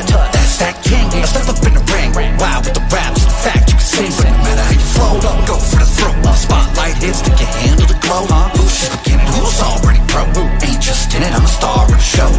tut. That's that king. Now step up in the ring. Wow with the raps, the fact you can sing, but no matter how you flow, go for the throat. Spotlight hits, think you handle the glow. Who's just beginning? Who's already pro? Ain't just in it, I'm a star of the show.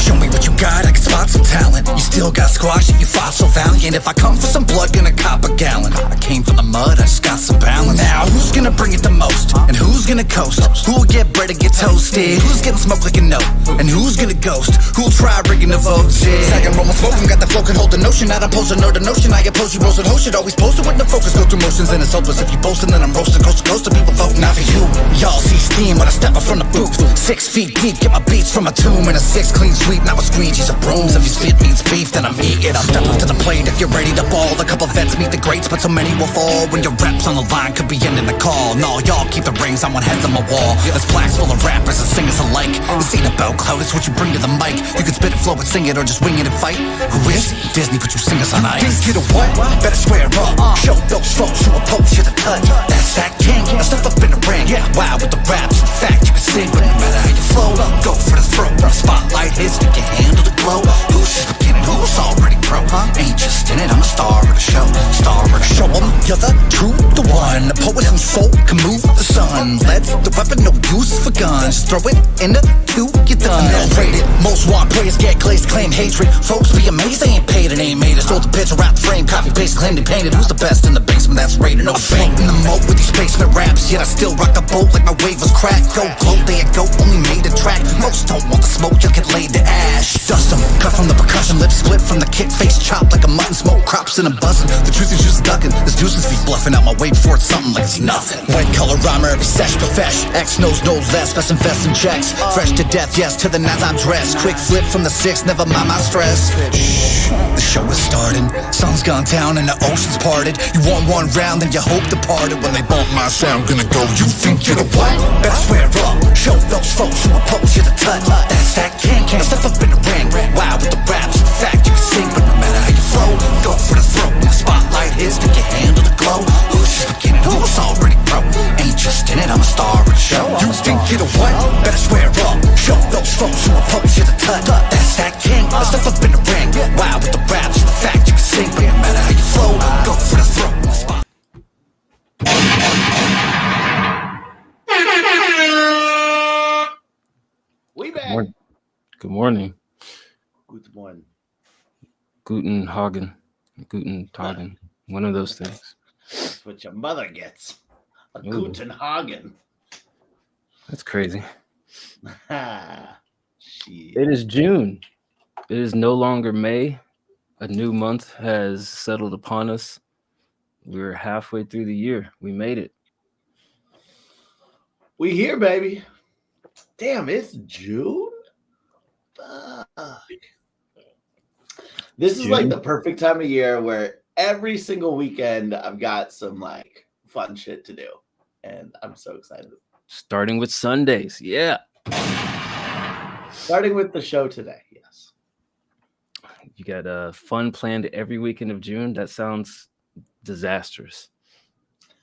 Show me what you got, I can spot some talent. You still got squash and you fought so valiant. If I come for some blood, gonna cop a gallon. I came from the mud, I just got some balance. Now who's gonna bring it the most? And who's gonna coast? Who'll get bread and get toasted? Who's getting smoked like a note? And who's gonna ghost? Who'll try rigging the votes? Second roll, smoking, got the flow, can hold the notion. I don't pose a nerd, the notion I oppose. You rose and host it, always posted with the focus. Go through motions and it's hopeless. If you boasting, then I'm roasting coast to coast. The people vote not for you. Y'all see steam when I step up from the booth. 6 feet deep, get my beats from a tomb. And a 6 clean sweep, not with squeegees or brooms. If you spit means beef, then I'm eating. I'll step up to the plate if you're ready to ball. A couple vets meet the greats, but so many will fall. When your reps on the line could be ending the call. No, y'all keep the rings, I want heads on my wall. There's plaques full of rappers and singers alike. This ain't about clout, it's what you bring to the mic. You can spit it, flow it, sing it, or just wing it and fight. Who is Disney? Put you singers on ice. Think you the what? Better square up. Show those folks who oppose you the cut. That's that king. Now step up in the ring. Wow with the raps, the fact you can sing, but no matter how you flow, go for the throat. Spotlight hits, think you handle the glow. Who's just beginning? Who's already pro? Ain't just in it, I'm a star of the show. Star of the show. You're the true, the one. The poet whose soul can move the sun. Let the weapon, no use for guns. Just throw it in the queue, you're done. Rated. Most want players get glazed, claim hatred. Folks be amazed, they ain't paid, it ain't made it. Sold the picture, rap frame, copy paste, claimed and painted. Who's the best in the basement? That's rated. No fame in the moat with these basement raps. Yet I still rock the boat like my wave was cracked. Go glow, they go, only made a track. Most don't want the smoke, you'll get laid to ash. Dust them, cut from the percussion, lips split from the kick, face chopped like a mutton. Smoke crops in a buzzing. The truth is just ducking. This deuces be bluffing out my way before it's something like it's nothing. White collar rhymer, every sesh profesh. X knows no less, best invest in checks. Fresh to death, yes, to the nines I'm dressed. Quick flip from the 6, never mind my stress. Shh, the show is starting. Sun's gone down and the ocean's parted. You want one round, then you hope departed. When they bump my sound, gonna go, you think you're the what? Better square up. Show those folks who oppose you the touch. That's that king. Now step up in the ring. Wow with the raps, the fact you can sing, but no matter how you flow, go for the throat. The spotlight hits, think you handle the glow. Who's just beginning? Who's already pro? Ain't just in it, I'm a star of the show. You think you're the what? Better square up. Show those folks who oppose you the touch. That's that king. Now step up in the ring. Wow with the raps, the fact you can sing, but no matter how you flow, go for the throat. The spot. We back. Good morning. Good morning. Guten Hagen. Guten Tagen. One of those things. That's what your mother gets. A Ooh. Guten Hagen. That's crazy. Shit. It is June. It is no longer May. A new month has settled upon us. We're halfway through the year. We made it. We here, baby. Damn, it's June? Fuck. This is like the perfect time of year where every single weekend I've got some like fun shit to do. And I'm so excited. Starting with Sundays. Yeah. Starting with the show today, yes. You got fun planned every weekend of June. That sounds disastrous.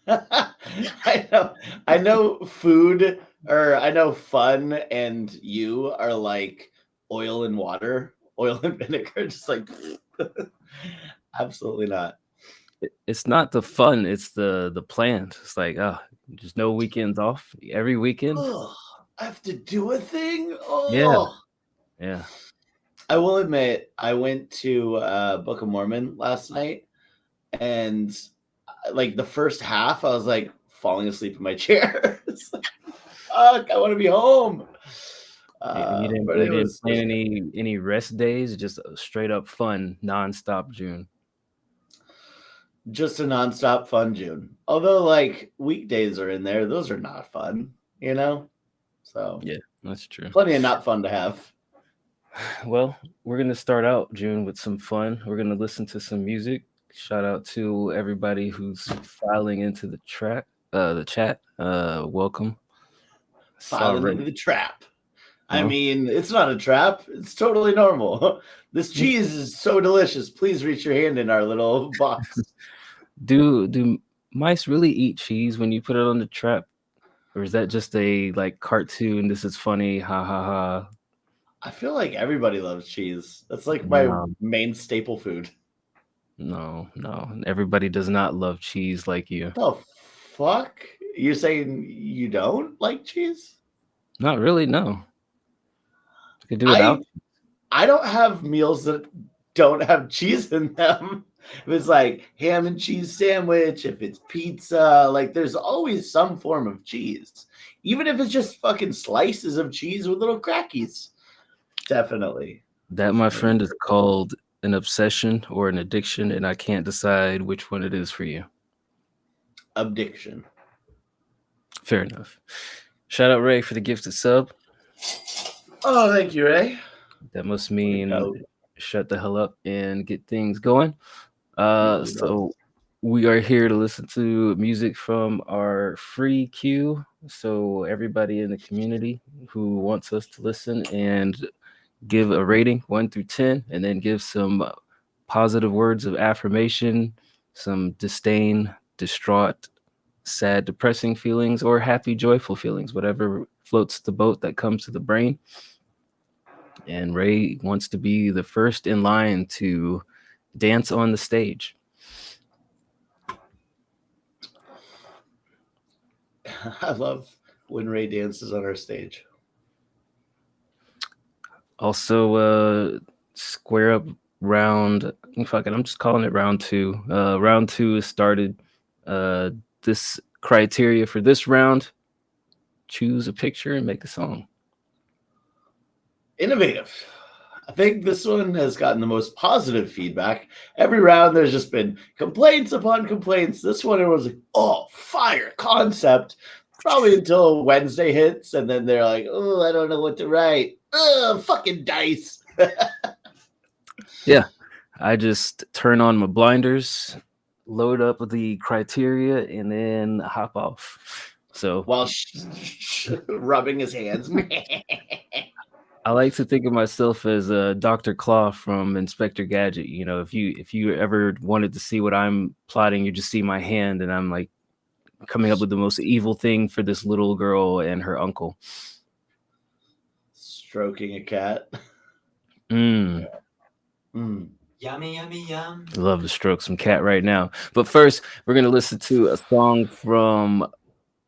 I know food, or I know fun and you are like oil and water, oil and vinegar, just like absolutely not. It's not the fun, it's the planned. It's like, there's no weekends off. Every weekend. Oh, I have to do a thing. Oh Yeah. I will admit, I went to Book of Mormon last night, and like the first half, I was like falling asleep in my chair. It's like, fuck, I want to be home. You didn't plan any rest days, just a straight up fun, nonstop June. Just a nonstop fun June. Although like weekdays are in there, those are not fun, you know? So yeah, that's true. Plenty of not fun to have. Well, we're gonna start out June with some fun. We're gonna listen to some music. Shout out to everybody who's filing into the chat. Welcome. Filing into the trap. I mean, it's not a trap. It's totally normal. This cheese is so delicious. Please reach your hand in our little box. Do mice really eat cheese when you put it on the trap? Or is that just a like cartoon? This is funny. Ha ha ha. I feel like everybody loves cheese. That's like my No, main staple food. no, no. Everybody does not love cheese like you. The fuck? You're saying you don't like cheese? Not really, no. You can do I without. I don't have meals that don't have cheese in them. If it's like ham and cheese sandwich, if it's pizza, like there's always some form of cheese. Even if it's just fucking slices of cheese with little crackies. Definitely. That, my friend, is called an obsession or an addiction, and I can't decide which one it is for you. Addiction. Fair enough. Shout out Ray for the gifted sub. Oh, thank you, Ray. That must mean go. shut the hell up and get things going. Usually So we are here to listen to music from our free queue. So everybody in the community who wants us to listen and give a rating 1 through 10, and then give some positive words of affirmation, some disdain, distraught, sad, depressing feelings, or happy, joyful feelings, whatever floats the boat that comes to the brain. And Ray wants to be the first in line to dance on the stage. I love when Ray dances on our stage. Also, square up round. Fuck it, I'm just calling it round 2. Round 2 is started. This criteria for this round: choose a picture and make a song. Innovative. I think this one has gotten the most positive feedback. Every round, there's just been complaints upon complaints. This one, it was like, oh, fire concept. Probably until Wednesday hits, and then they're like, oh, I don't know what to write. Fucking dice. Yeah, I just turn on my blinders, load up the criteria, and then hop off. So While rubbing his hands. I like to think of myself as Dr. Claw from Inspector Gadget. You know, if you ever wanted to see what I'm plotting, you just see my hand, and I'm like coming up with the most evil thing for this little girl and her uncle. Stroking a cat. Mm. Yummy, yummy, yum. Love to stroke some cat right now. But first, we're going to listen to a song from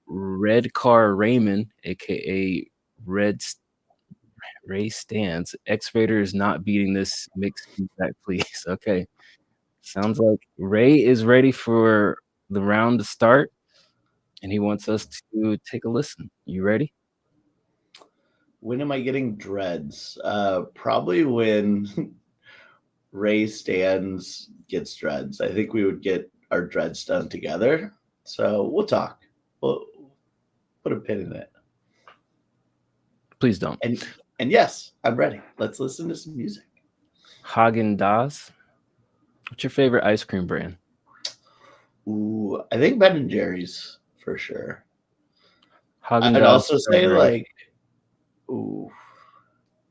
Red Car Raymond, aka Ray Stans. X-Rater is not beating this mix feedback, please. Okay. Sounds like Ray is ready for the round to start, and he wants us to take a listen. You ready? When am I getting dreads? Probably when Ray Stans gets dreads. I think we would get our dreads done together. So we'll talk. We'll put a pin in it. Please don't. And yes, I'm ready. Let's listen to some music. Häagen-Dazs. What's your favorite ice cream brand? Ooh, I think Ben and Jerry's for sure. Häagen-Dazs. I'd also say strawberry. like, ooh,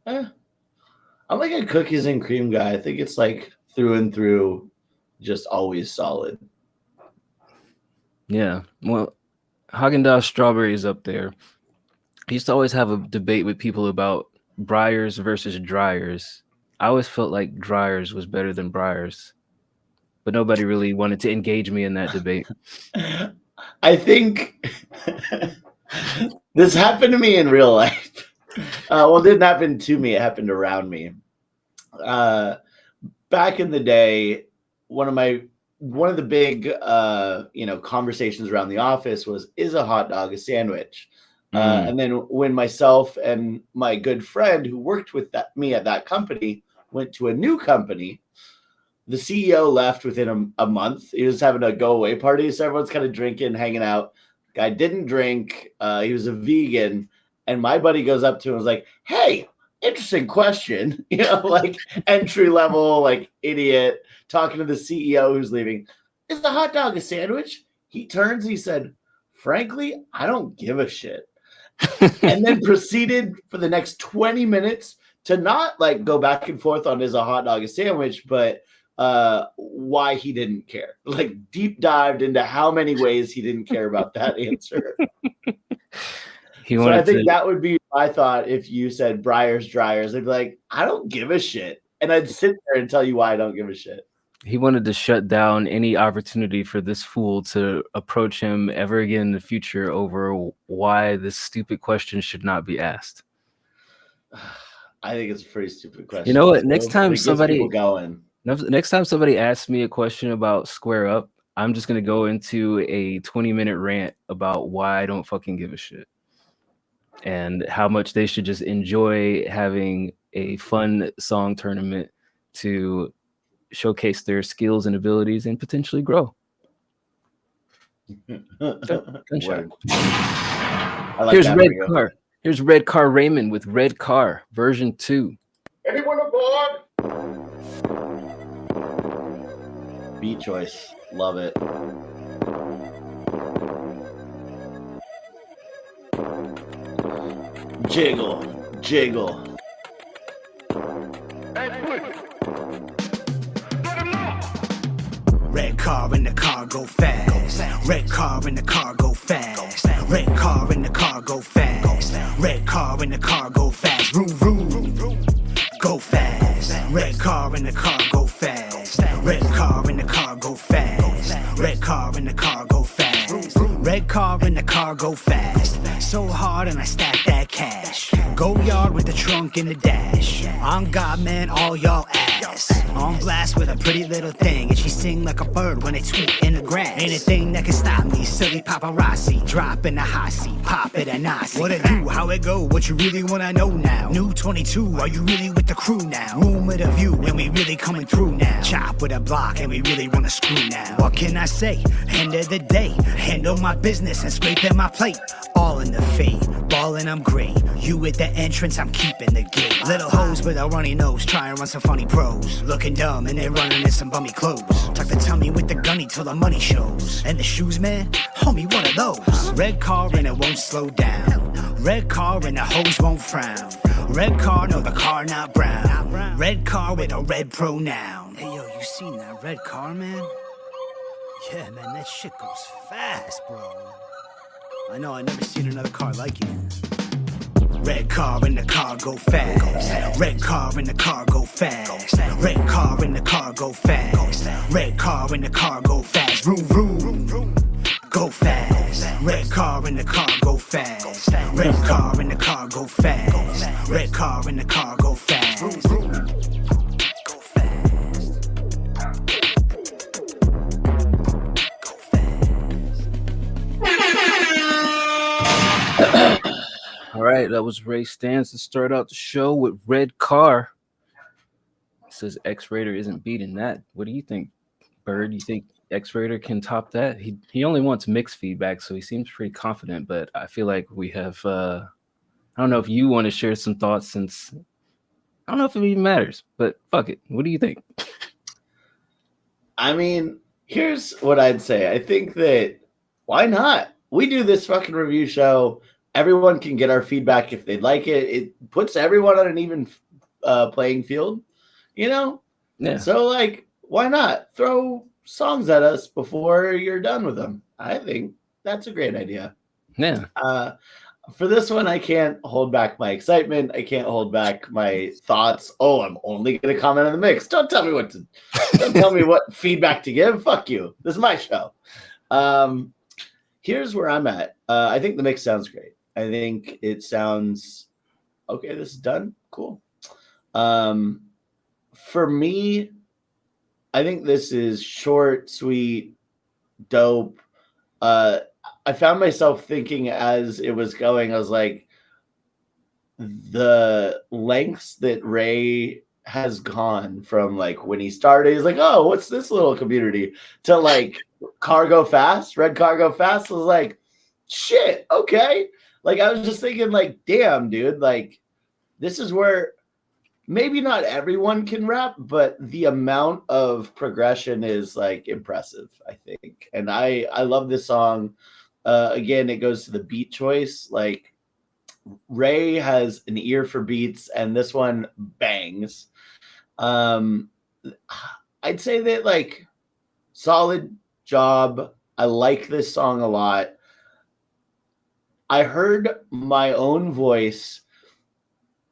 I'm like a cookies and cream guy. I think it's like through and through, just always solid. Yeah. Well, Häagen-Dazs strawberry is up there. I used to always have a debate with people about Breyers versus Dryers. I always felt like Dryers was better than Breyers, but nobody really wanted to engage me in that debate. I think this happened to me in real life. Well, it didn't happen to me. It happened around me. Back in the day, one of the big conversations around the office was, is a hot dog a sandwich? And then when myself and my good friend who worked with me at that company went to a new company, the CEO left within a month. He was having a go away party, so everyone's kind of drinking, hanging out. Guy didn't drink. He was a vegan, and my buddy goes up to him and was like, "Hey, interesting question." Like entry level, like idiot talking to the CEO who's leaving. Is the hot dog a sandwich? He turns. He said, "Frankly, I don't give a shit." And then proceeded for the next 20 minutes to not like go back and forth on is a hot dog a sandwich, but why he didn't care. Like deep dived into how many ways he didn't care about that answer. He So I wanted think to. that would be my thought if you said Briar's Dryers. I'd be like, I don't give a shit. And I'd sit there and tell you why I don't give a shit. He wanted to shut down any opportunity for this fool to approach him ever again in the future over why this stupid question should not be asked. I think it's a pretty stupid question. You know what? So, Next time but it gets people going. Next time somebody asks me a question about Square Up, I'm just gonna go into a 20-minute rant about why I don't fucking give a shit and how much they should just enjoy having a fun song tournament to showcase their skills and abilities and potentially grow. Gunshot. I like Here's that Red for you. Car. Here's Red Car Raymond with Red Car version 2. Anyone aboard? Beat choice. Love it. Jiggle. Jiggle. Red car in the car go fast. Red car in the car go fast. Red car in the car go fast. Red car in the car go fast. Vroom vroom. Go fast. Red car in the car go fast. Red car in the car go fast. Red car in the car go fast. Red car in the car go fast. So hard and I stack that cash. Go yard with the trunk in the dash. I'm God man, all y'all ass. On blast with a pretty little thing, and she sing like a bird when they tweet in the grass. Anything that can stop me, silly paparazzi. Drop in the hot seat, pop it and I see. What it do, how it go, what you really wanna know now? New 22, are you really with the crew now? Room with a view, and we really coming through now. Chop with a block, and we really wanna screw now. What can I say? End of the day, handle my business and scraping my plate. All in the fade, ballin' I'm great. You at the entrance, I'm keeping the gate. Little hoes with a runny nose, try and run some funny pros. Looking dumb and then running in some bummy clothes. Tuck the tummy with the gunny till the money shows. And the shoes, man, homie, one of those. Red car and it won't slow down. Red car and the hoes won't frown. Red car, no, the car not brown. Red car with a red pronoun. Hey yo, you seen that red car, man? Yeah, man, that shit goes fast, bro. I know, I never seen another car like it. Red car in the car go fast. Red car in the car go fast. Red car in the car go fast. Red car in the car go fast. Vroom vroom. Go fast. Red car in the car go fast. Red car in the car go fast. Red car in the car go fast. Go fast. Go fast. All right, that was Ray Stans to start out the show with Red Car. It says X Raider isn't beating that. What do you think, Bird? You think X Raider can top that? He only wants mixed feedback, so he seems pretty confident, but I feel like we have I don't know if you want to share some thoughts, since I don't know if it even matters, but fuck it. What do you think? I mean, here's what I'd say. I think that why not? We do this fucking review show. Everyone can get our feedback if they'd like it. It puts everyone on an even playing field, you know? Yeah. So, like, why not throw songs at us before you're done with them? I think that's a great idea. Yeah. For this one, I can't hold back my excitement. I can't hold back my thoughts. Oh, I'm only going to comment on the mix. Don't tell me what feedback to give. Fuck you. This is my show. Here's where I'm at. I think the mix sounds great. I think it sounds okay. This is done. Cool. For me, I think this is short, sweet, dope. I found myself thinking as it was going, I was like, the lengths that Ray has gone from, like, when he started, he's like, oh, what's this little community, to like Cargo Fast, Red Cargo Fast, was like, shit, okay. Like, I was just thinking, like, damn, dude, like, this is where maybe not everyone can rap, but the amount of progression is, like, impressive, I think. And I love this song. Again, it goes to the beat choice. Like, Ray has an ear for beats, and this one bangs. I'd say that, like, solid job. I like this song a lot. I heard my own voice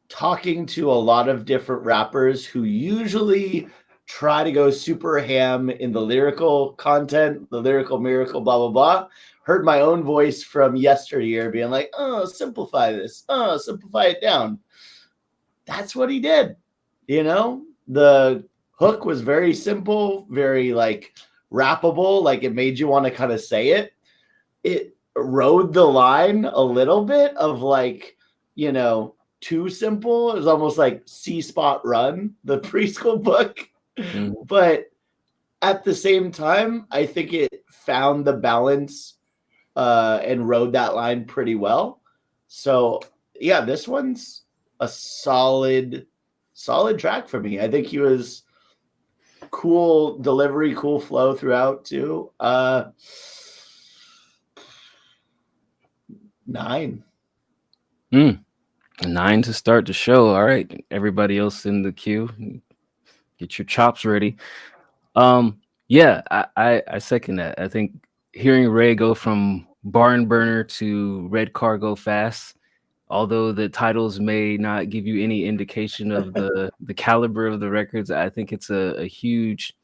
talking to a lot of different rappers who usually try to go super ham in the lyrical content, the lyrical miracle, blah, blah, blah. Heard my own voice from yesteryear being like, oh, simplify this. Oh, simplify it down. That's what he did. You know, the hook was very simple, very like rappable. Like it made you want to kind of say it. It rode the line a little bit of like, you know, too simple. It was almost like C Spot Run, the preschool book. Mhm. But at the same time, I think it found the balance and rode that line pretty well. So yeah, this one's a solid track for me. I think he was cool delivery, cool flow throughout too. 9. 9 to start the show. All right, everybody else in the queue, get your chops ready. Yeah, I second that. I think hearing Ray go from Barn Burner to Red Car Go Fast, although the titles may not give you any indication of the caliber of the records, I think it's a huge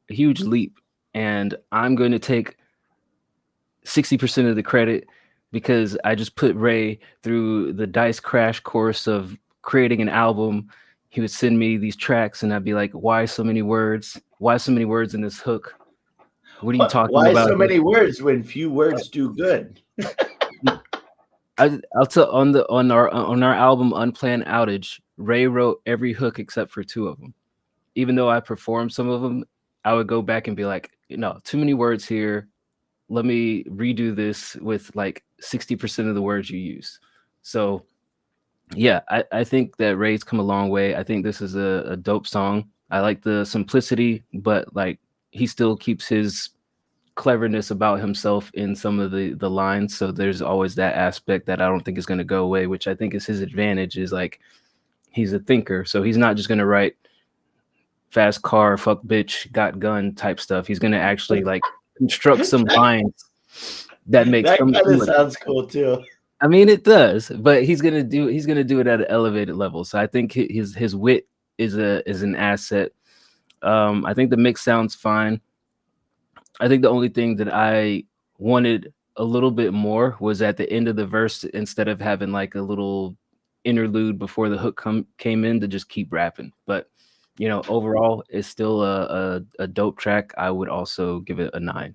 leap. And I'm going to take 60% of the credit because I just put Ray through the dice crash course of creating an album. He would send me these tracks and I'd be like, why so many words? Why so many words in this hook? What are you talking Why about? so many words when few words do good? I'll tell on our album Unplanned Outage, Ray wrote every hook except for 2 of them. Even though I performed some of them, I would go back and be like, no, too many words here. Let me redo this with like 60% of the words you use. So yeah, I think that Ray's come a long way. I think this is a dope song. I like the simplicity, but like he still keeps his cleverness about himself in some of the lines. So there's always that aspect that I don't think is going to go away, which I think is his advantage, is like he's a thinker. So he's not just going to write fast car, fuck bitch, got gun type stuff. He's going to actually like construct some lines that make that some kind of sounds cool too. I mean, it does, but he's gonna do it at an elevated level. So I think his wit is an asset. I think the mix sounds fine. I think the only thing that I wanted a little bit more was at the end of the verse, instead of having like a little interlude before the hook came in, to just keep rapping. But you know, overall, it's still a dope track. I would also give it a 9.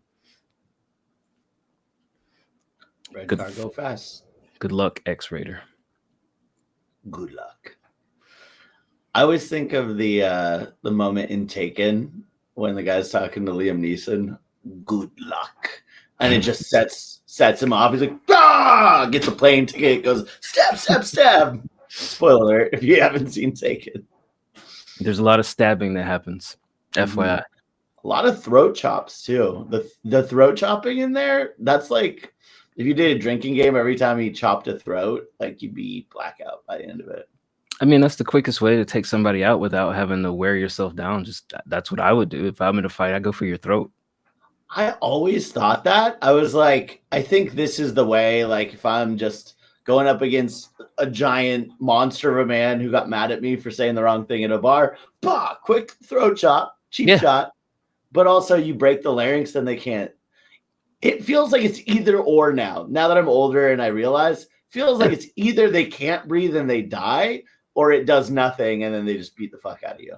Red Good. Car Go Fast. Good luck, X-Raider. Good luck. I always think of the moment in Taken when the guy's talking to Liam Neeson. Good luck, and it just sets him off. He's like, ah! Gets a plane ticket. Goes stab, stab, stab. Spoiler alert if you haven't seen Taken. There's a lot of stabbing that happens. FYI. A lot of throat chops too. The throat chopping in there. That's like if you did a drinking game, every time you chopped a throat, like you'd be blackout by the end of it. I mean, that's the quickest way to take somebody out without having to wear yourself down. Just that's what I would do if I'm in a fight. I go for your throat. I always thought that. I was like, I think this is the way. Like, if I'm just going up against a giant monster of a man who got mad at me for saying the wrong thing at a bar, bah, quick throat chop, cheap shot. But also, you break the larynx, then they can't. It feels like it's either or now. Now that I'm older and I realize, feels like it's either they can't breathe and they die, or it does nothing and then they just beat the fuck out of you.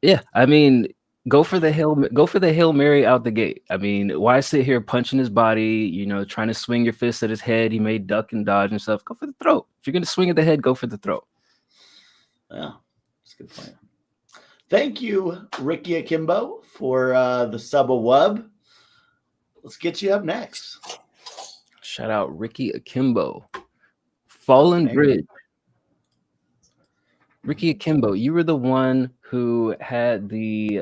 Yeah, I mean, go for the Hail Mary out the gate. I mean, why sit here punching his body, you know, trying to swing your fist at his head? He may duck and dodge and stuff. Go for the throat. If you're going to swing at the head, go for the throat. Yeah, that's a good point. Thank you, Ricky Akimbo, for the sub a wub. Let's get you up next. Shout out Ricky Akimbo. Fallen Bridge. Ricky Akimbo, you were the one who had the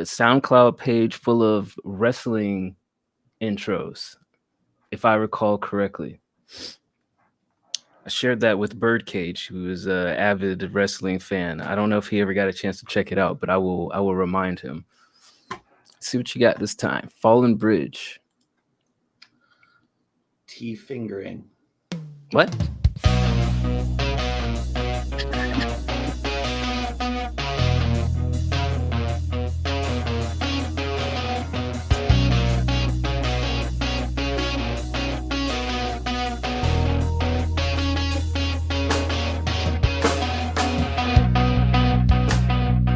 SoundCloud page full of wrestling intros, if I recall correctly. I shared that with Birdcage, who is an avid wrestling fan. I don't know if he ever got a chance to check it out, but I will remind him. Let's see what you got this time. Fallen Bridge. T fingering. What?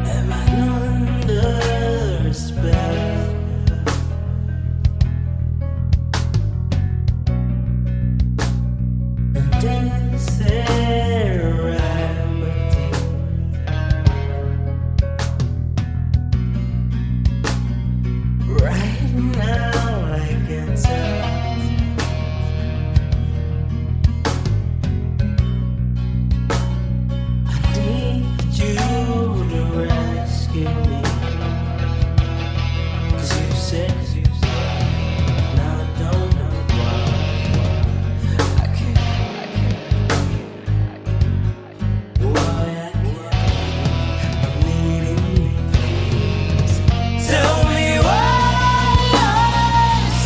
Am I under a spell? And is there a remedy? Right now I can tell. I need you to rescue me. 'Cause you said, now I don't know why. I can't. Why I can't. I'm needing you, please. Tell me why I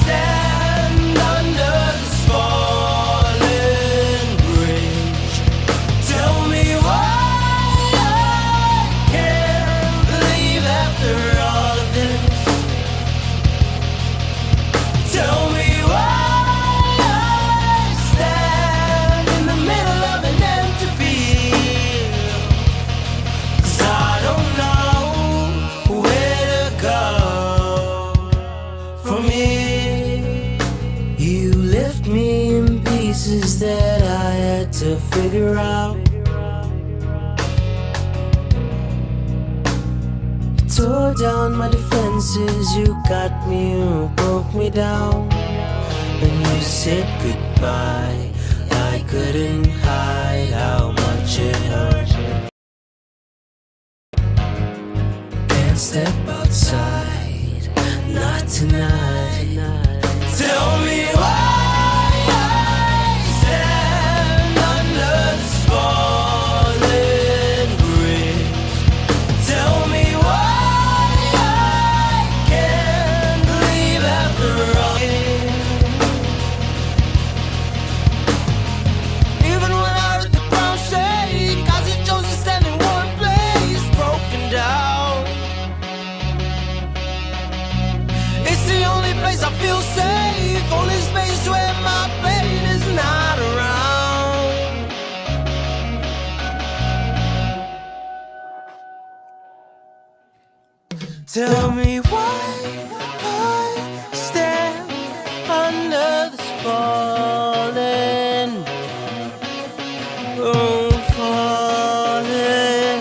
stand under this falling bridge. Tell me why I can't leave after all of this. Tell me why I stand in the middle of an empty field. 'Cause I don't know where to go from here. You left me in pieces that I had to figure out. Tore down my defenses, you got me, you broke me down. And you said goodbye, I couldn't hide how much it hurt. Can't step outside, not tonight. Tell me why I stand under this falling bridge. Tell me why I can't leave after all. Even when I heard the ground shake, I just chose to stand in one place, broken down. It's the only place I feel safe, only space where my pain is not around. Tell me why I stand under this falling, oh falling,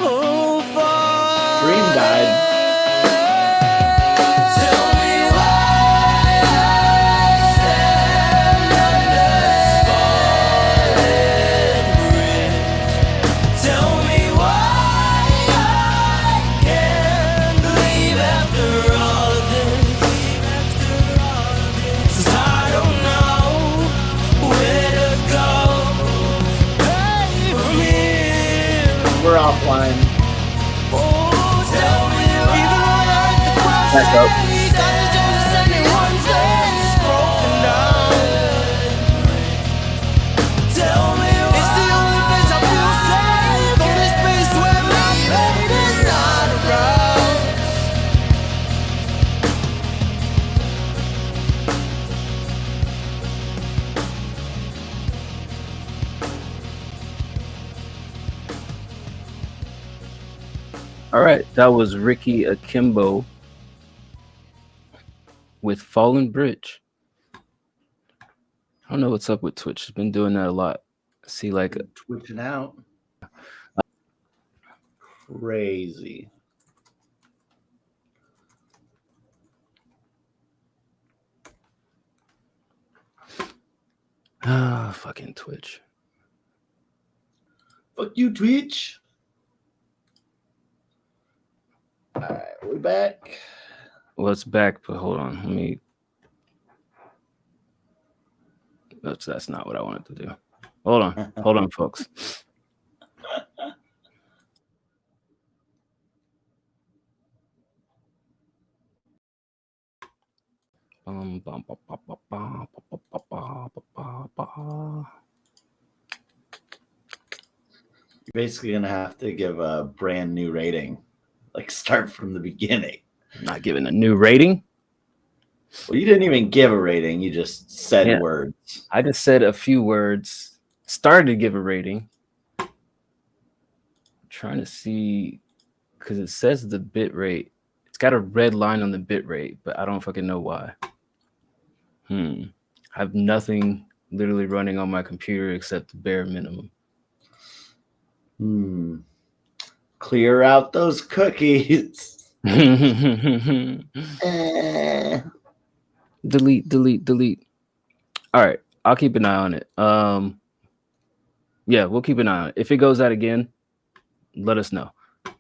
oh falling. Dream died. Tell me why I stand under this falling bridge. Tell me why I can't leave after all of this. 'Cause I don't know where to go. Hey, from here. We're offline. Oh, tell me why. Even when I heard the crowd Back up. shake, I just chose to stand in one place, broken down. Tell me why. It's the only place I feel safe, only space where my pain is not around. All right, that was Ricky Akimbo with Fallen Bridge. I don't know what's up with Twitch. It's been doing that a lot. See, like, Twitching out. Crazy. fucking Twitch. Fuck you, Twitch. All right, we back. Well, it's back, but hold on. Let me. That's not what I wanted to do. Hold on, folks. Bum, bum, ba, ba, ba, ba, ba, ba, ba, ba, ba, ba. You're basically gonna have to give a brand new rating, like start from the beginning. Not giving a new rating. Well, you didn't even give a rating; you just said Yeah. words. I just said a few words. Started to give a rating. I'm trying to see because it says the bit rate. It's got a red line on the bit rate, but I don't fucking know why. I have nothing literally running on my computer except the bare minimum. Clear out those cookies. Delete. All right, I'll keep an eye on it. Yeah, we'll keep an eye on it. If it goes out again, let us know.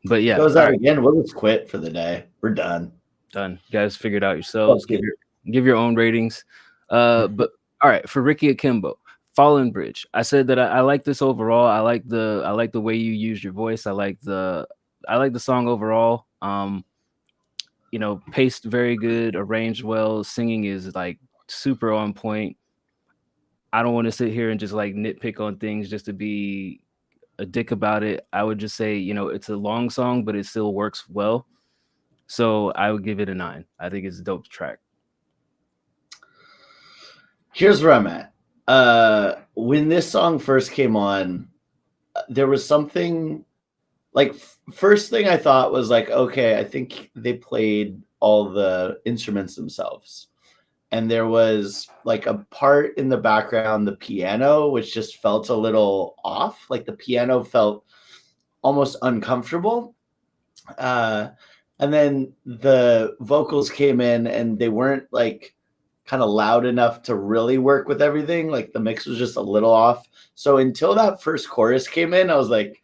But yeah, Goes out again. We'll just quit for the day. We're done. Done. You guys figure it out yourselves. Give your own ratings. But all right, for Ricky Akimbo, Fallen Bridge. I said that I like this overall. I like the way you use your voice. I like the song overall. Paced very good, arranged well. Singing is like super on point. I don't want to sit here and just like nitpick on things just to be a dick about it. I would just say, it's a long song, but it still works well. So I would give it a 9. I think it's a dope track. Here's where I'm at. When this song first came on, there was something like first thing I thought was like, okay, I think they played all the instruments themselves. And there was like a part in the background, the piano, which just felt a little off. Like the piano felt almost uncomfortable. And then the vocals came in and they weren't like kind of loud enough to really work with everything. Like the mix was just a little off. So until that first chorus came in, I was like,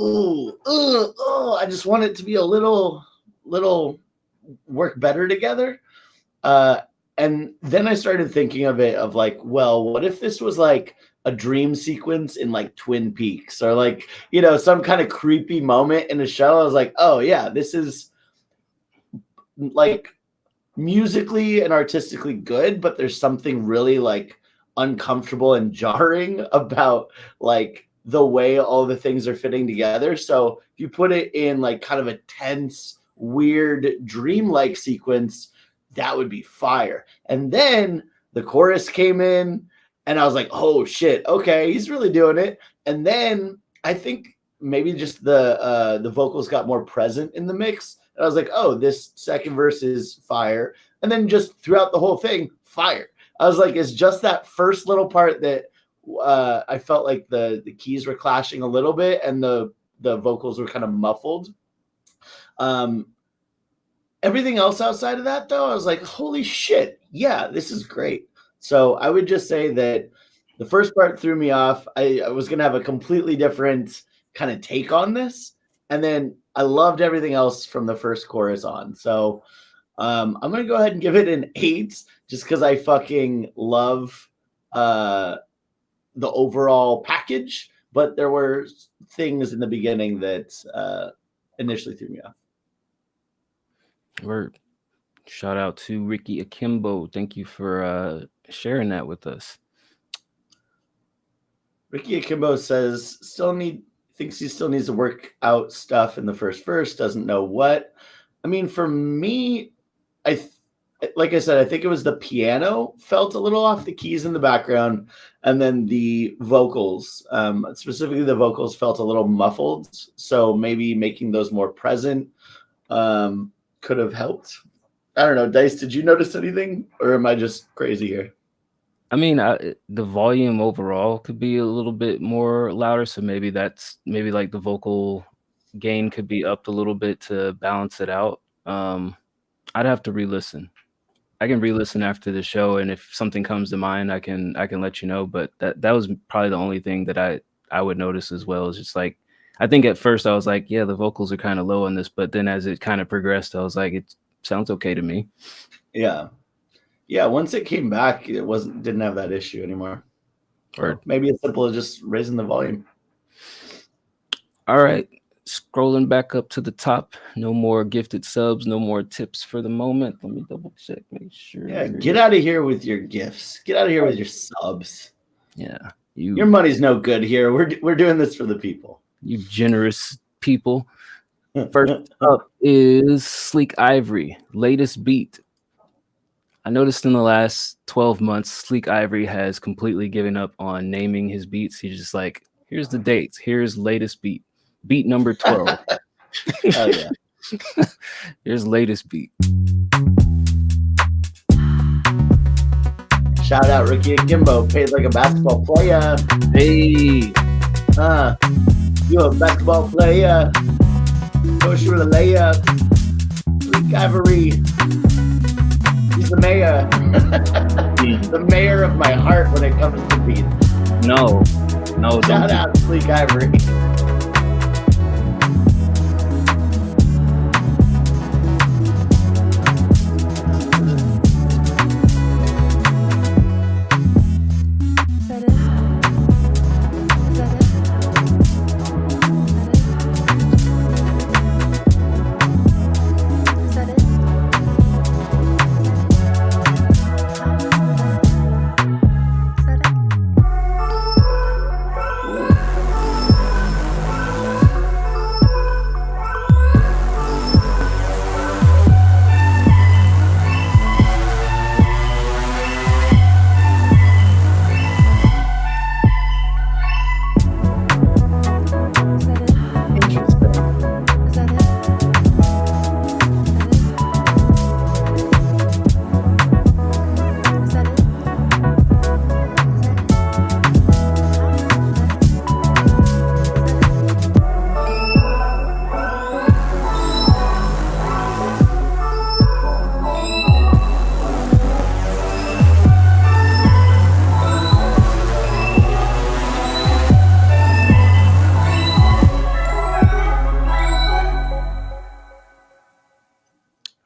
ooh, I just want it to be a little work better together. And then I started thinking of it of like, well, what if this was like a dream sequence in like Twin Peaks or like, some kind of creepy moment in a show? I was like, oh yeah, this is like musically and artistically good, but there's something really like uncomfortable and jarring about like the way all the things are fitting together. So if you put it in like kind of a tense, weird, dreamlike sequence, that would be fire. And then the chorus came in and I was like, oh shit, okay, he's really doing it. And then I think maybe just the vocals got more present in the mix. And I was like, oh, this second verse is fire. And then just throughout the whole thing, fire. I was like, it's just that first little part that I felt like the keys were clashing a little bit and the vocals were kind of muffled. Everything else outside of that, though, I was like, holy shit, yeah, this is great. So I would just say that the first part threw me off. I was going to have a completely different kind of take on this. And then I loved everything else from the first chorus on. So I'm going to go ahead and give it an 8 just because I fucking love the overall package. But there were things in the beginning that initially threw me off. Word. Shout out to Ricky Akimbo. Thank you for sharing that with us. Ricky Akimbo says thinks he still needs to work out stuff in the first verse, doesn't know what. I mean, for me, like I said, I think it was the piano felt a little off, the keys in the background, and then the vocals, specifically the vocals felt a little muffled. So maybe making those more present could have helped. I don't know. Dice, did you notice anything or am I just crazy here? I mean, the volume overall could be a little bit more louder. So maybe like the vocal gain could be upped a little bit to balance it out. I'd have to re-listen. I can re-listen after the show. And if something comes to mind, I can let you know. But that was probably the only thing that I would notice as well. Is just like, I think at first I was like, yeah, the vocals are kind of low on this, but then as it kind of progressed, I was like, it sounds okay to me. Yeah. Once it came back, it didn't have that issue anymore. Or maybe as simple as just raising the volume. All right. scrolling back up to the top. No more gifted subs, no more tips for the moment. Let me double check, make sure. Yeah, get out of here with your gifts. Get out of here with your subs. Yeah, your money's no good here. We're doing this for the people. You generous people. First up is Sleek Ivory, latest beat. I noticed in the last 12 months, Sleek Ivory has completely given up on naming his beats. He's just like, here's the dates. Here's latest beat. Beat number 12. Oh, yeah. Here's latest beat. Shout out Ricky Akimbo, paid like a basketball player. Hey. You a basketball player. Go shoot a layup. Sleek Ivory. He's the mayor. The mayor of my heart when it comes to beats. No. Shout out Sleek Ivory.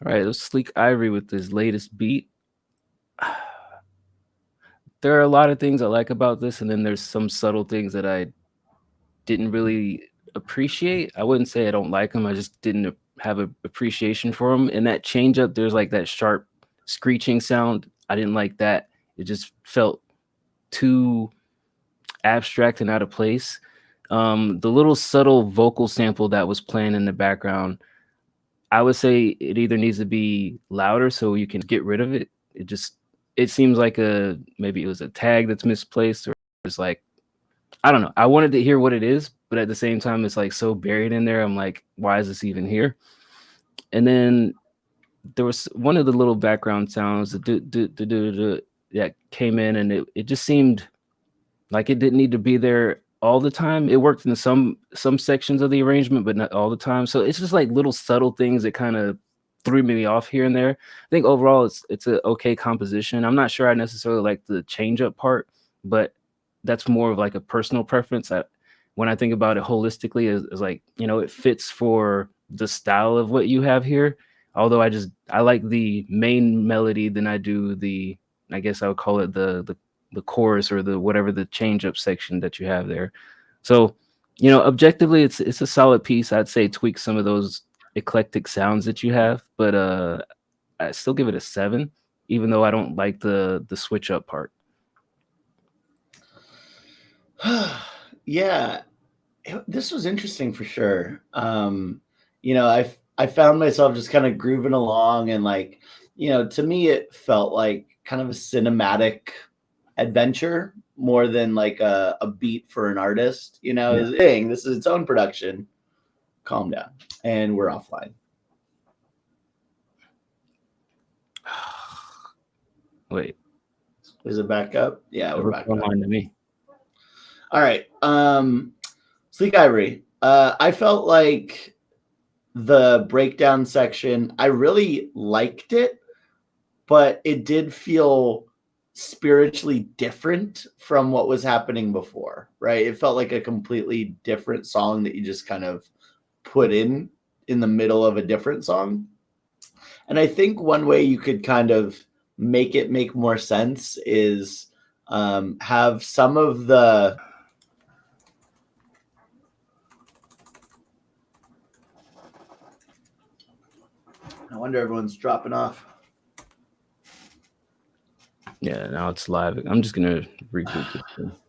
All right, let's Sleek Ivory with his latest beat. There are a lot of things I like about this, and then there's some subtle things that I didn't really appreciate. I wouldn't say I don't like them. I just didn't have an appreciation for them. In that change up, there's like that sharp screeching sound. I didn't like that. It just felt too abstract and out of place. The little subtle vocal sample that was playing in the background, I would say it either needs to be louder so you can get rid of it. It seems like maybe it was a tag that's misplaced, or it's like, I don't know. I wanted to hear what it is, but at the same time, it's like so buried in there. I'm like, why is this even here? And then there was one of the little background sounds that came in, and it just seemed like it didn't need to be there all the time. It worked in some sections of the arrangement, but not all the time. So it's just like little subtle things that kind of threw me off here and there. I think overall it's an okay composition. I'm not sure I necessarily like the change up part, but that's more of like a personal preference. When I think about it holistically, is like, you know, it fits for the style of what you have here. Although I like the main melody than I do I guess I would call it the chorus or the whatever the change up section that you have there. So, you know, objectively it's a solid piece. I'd say tweak some of those eclectic sounds that you have, but I still give it a 7, even though I don't like the switch up part. Yeah, this was interesting for sure. You know, I found myself just kind of grooving along, and like, you know, to me it felt like kind of a cinematic adventure more than like a beat for an artist. You know, this is its own production. Calm down, and we're offline. Wait, is it back up? Yeah, we're back online to me. All right. Sleek Ivory. I felt like the breakdown section, I really liked it, but it did feel spiritually different from what was happening before, right? It felt like a completely different song that you just kind of put in the middle of a different song. And I think one way you could kind of make it make more sense is have some of the No wonder everyone's dropping off. Yeah, now it's live. I'm just gonna reboot this thing.